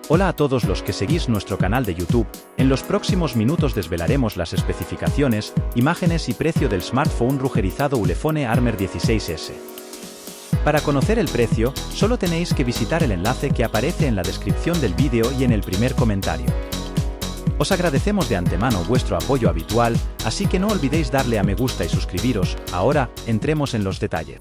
Hola a todos los que seguís nuestro canal de YouTube. En los próximos minutos desvelaremos las especificaciones, imágenes y precio del smartphone rugerizado Ulefone Armor 16S. Para conocer el precio, solo tenéis que visitar el enlace que aparece en la descripción del vídeo y en el primer comentario. Os agradecemos de antemano vuestro apoyo habitual, así que no olvidéis darle a me gusta y suscribiros. Ahora, entremos en los detalles.